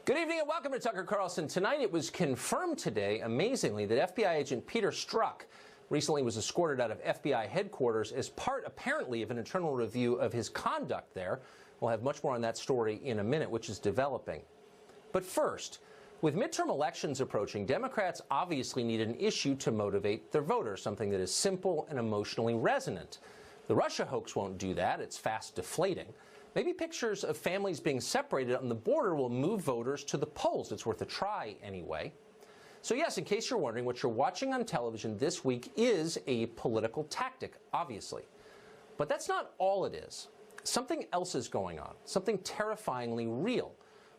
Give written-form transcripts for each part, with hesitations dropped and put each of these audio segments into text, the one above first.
Good evening and welcome to Tucker Carlson. Tonight it was confirmed today, amazingly, that FBI agent Peter Strzok recently was escorted out of FBI headquarters as part, apparently, of an internal review of his conduct there. We'll have much more on that story in a minute, which is developing. But first, with midterm elections approaching, Democrats obviously need an issue to motivate their voters, something that is simple and emotionally resonant. The Russia hoax won't do that. It's fast deflating. Maybe pictures of families being separated on the border will move voters to the polls. It's worth a try anyway. So yes, in case you're wondering, what you're watching on television this week is a political tactic, obviously. But that's not all it is. Something else is going on, something terrifyingly real.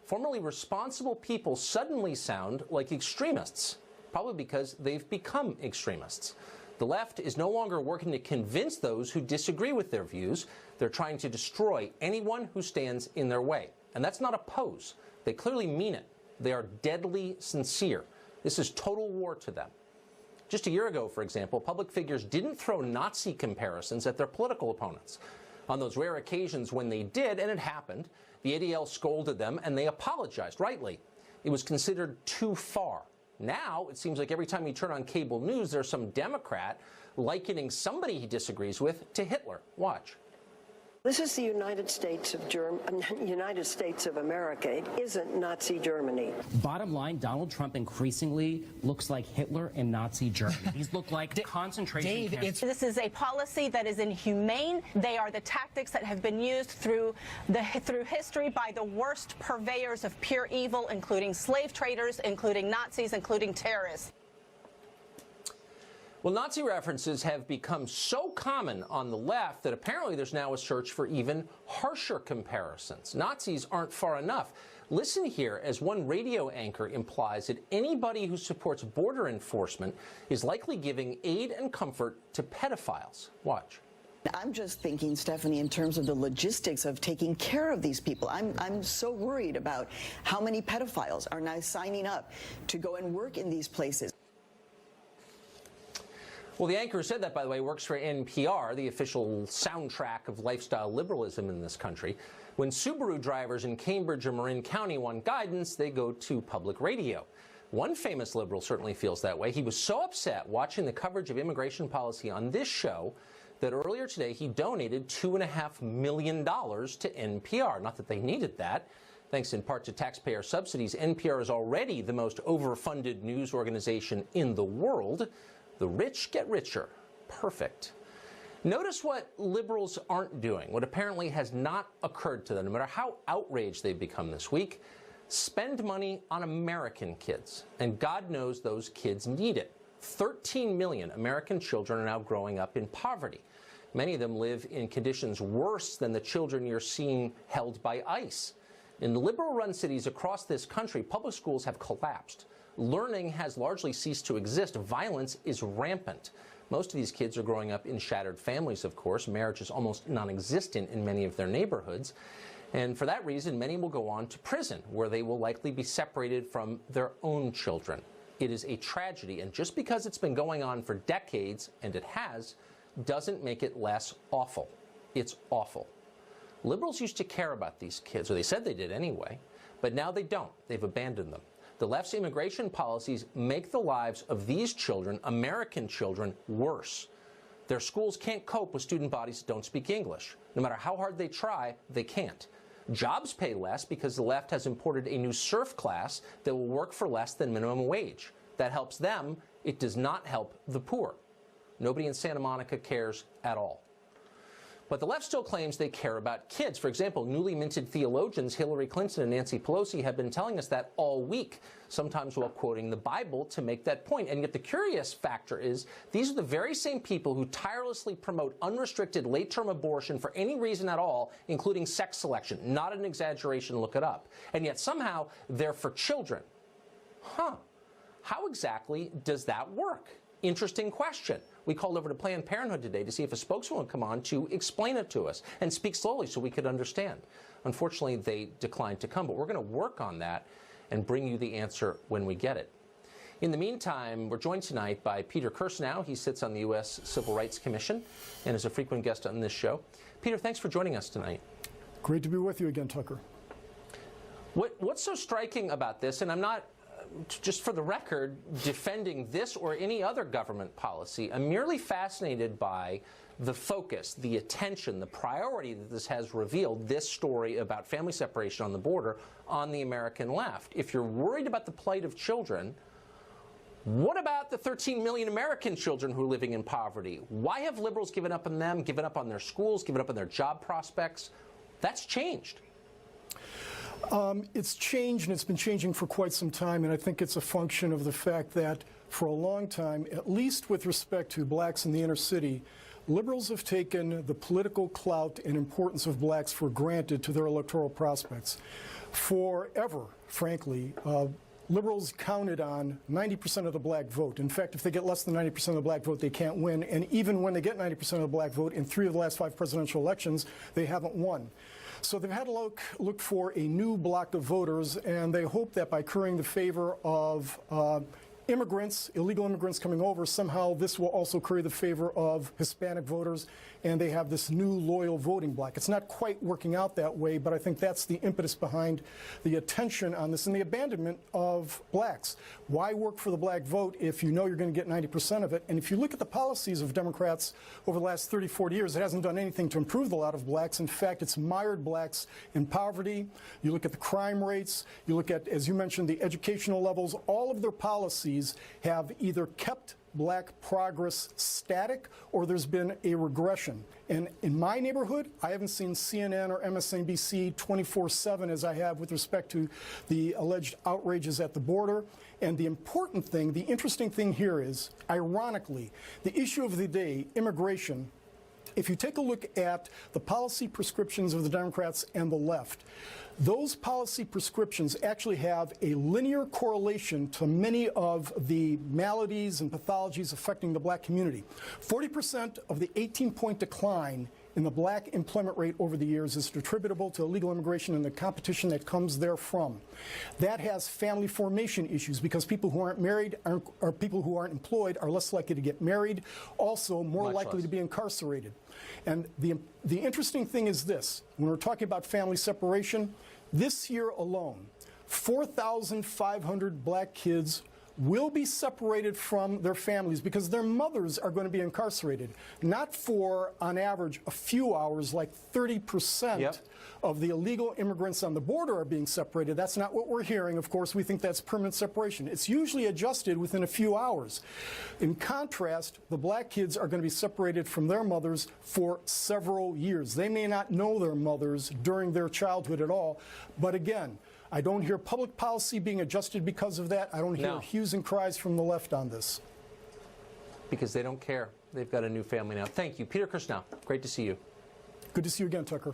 Formerly responsible people suddenly sound like extremists, probably because they've become extremists. The left is no longer working to convince those who disagree with their views. They're trying to destroy anyone who stands in their way. And that's not a pose. They clearly mean it. They are deadly sincere. This is total war to them. Just a year ago, for example, public figures didn't throw Nazi comparisons at their political opponents. On those rare occasions when they did, and it happened, the ADL scolded them and they apologized, rightly. It was considered too far. Now, it seems like every time you turn on cable news, there's some Democrat likening somebody he disagrees with to Hitler. Watch. This is the United States of America. It isn't Nazi Germany. Bottom line, Donald Trump increasingly looks like Hitler and Nazi Germany. These look like concentration camps. This is a policy that is inhumane. They are the tactics that have been used through history by the worst purveyors of pure evil, including slave traders, including Nazis, including terrorists. Well, Nazi references have become so common on the left that apparently there's now a search for even harsher comparisons. Nazis aren't far enough. Listen here as one radio anchor implies that anybody who supports border enforcement is likely giving aid and comfort to pedophiles. Watch. I'm just thinking, Stephanie, in terms of the logistics of taking care of these people. I'm so worried about how many pedophiles are now signing up to go and work in these places. Well, the anchor who said that, by the way, works for NPR, the official soundtrack of lifestyle liberalism in this country. When Subaru drivers in Cambridge or Marin County want guidance, they go to public radio. One famous liberal certainly feels that way. He was so upset watching the coverage of immigration policy on this show that earlier today he donated $2.5 million to NPR. Not that they needed that. Thanks in part to taxpayer subsidies, NPR is already the most overfunded news organization in the world. The rich get richer. Perfect. Notice what liberals aren't doing, what apparently has not occurred to them, no matter how outraged they've become this week. Spend money on American kids. And God knows those kids need it. 13 million American children are now growing up in poverty. Many of them live in conditions worse than the children you're seeing held by ICE. In liberal-run cities across this country, public schools have collapsed. Learning has largely ceased to exist. Violence is rampant. Most of these kids are growing up in shattered families, of course. Marriage is almost non-existent in many of their neighborhoods. And for that reason, many will go on to prison, where they will likely be separated from their own children. It is a tragedy, and just because it's been going on for decades, and it has, doesn't make it less awful. It's awful. Liberals used to care about these kids, or they said they did anyway, but now they don't. They've abandoned them. The left's immigration policies make the lives of these children, American children, worse. Their schools can't cope with student bodies that don't speak English. No matter how hard they try, they can't. Jobs pay less because the left has imported a new serf class that will work for less than minimum wage. That helps them. It does not help the poor. Nobody in Santa Monica cares at all. But the left still claims they care about kids. For example, newly minted theologians Hillary Clinton and Nancy Pelosi have been telling us that all week, sometimes while quoting the Bible to make that point. And yet the curious factor is these are the very same people who tirelessly promote unrestricted late-term abortion for any reason at all, including sex selection. Not an exaggeration, look it up. And yet somehow they're for children. How exactly does that work? Interesting question. We called over to Planned Parenthood today to see if a spokesman would come on to explain it to us and speak slowly so we could understand. Unfortunately, they declined to come, but we're going to work on that and bring you the answer when we get it. In the meantime, we're joined tonight by Peter Kirsanow. He sits on the U.S. Civil Rights Commission and is a frequent guest on this show. Peter, thanks for joining us tonight. Great to be with you again, Tucker. What's so striking about this, and I'm not, just for the record, defending this or any other government policy, I'm merely fascinated by the focus, the attention, the priority that this has revealed, this story about family separation on the border, on the American left. If you're worried about the plight of children, what about the 13 million American children who are living in poverty? Why have liberals given up on them, given up on their schools, given up on their job prospects? That's changed. It's changed, and it's been changing for quite some time, and I think it's a function of the fact that for a long time, at least with respect to blacks in the inner city, liberals have taken the political clout and importance of blacks for granted to their electoral prospects. Forever, frankly, liberals counted on 90% of the black vote. In fact, if they get less than 90% of the black vote, they can't win. And even when they get 90% of the black vote in 3 of the last 5 presidential elections, they haven't won. So they've had to look for a new block of voters, and they hope that by currying the favor of immigrants, illegal immigrants coming over, somehow this will also curry the favor of Hispanic voters, and they have this new loyal voting bloc. It's not quite working out that way, but I think that's the impetus behind the attention on this and the abandonment of blacks. Why work for the black vote if you know you're going to get 90% of it? And if you look at the policies of Democrats over the last 30, 40 years, it hasn't done anything to improve the lot of blacks. In fact, it's mired blacks in poverty. You look at the crime rates. You look at, as you mentioned, the educational levels. All of their policies have either kept black progress static or there's been a regression. And in my neighborhood, I haven't seen CNN or MSNBC 24/7 as I have with respect to the alleged outrages at the border. And the important thing, the interesting thing here is, ironically, the issue of the day, immigration. If you take a look at the policy prescriptions of the Democrats and the left, those policy prescriptions actually have a linear correlation to many of the maladies and pathologies affecting the black community. 40% of the 18-point decline in the black employment rate over the years is attributable to illegal immigration and the competition that comes therefrom. That has family formation issues because people who aren't married or people who aren't employed are less likely to get married, also more likely to be incarcerated. And the interesting thing is this, when we're talking about family separation, this year alone, 4,500 black kids will be separated from their families because their mothers are going to be incarcerated, not for, on average, a few hours, like 30% of the illegal immigrants on the border are being separated. That's not what we're hearing. Of course, we think that's permanent separation. It's usually adjusted within a few hours. In contrast, the black kids are going to be separated from their mothers for several years. They may not know their mothers during their childhood at all, but again, I don't hear public policy being adjusted because of that. I don't hear hues and cries from the left on this. Because they don't care. They've got a new family now. Thank you. Peter Kirsnow, great to see you. Good to see you again, Tucker.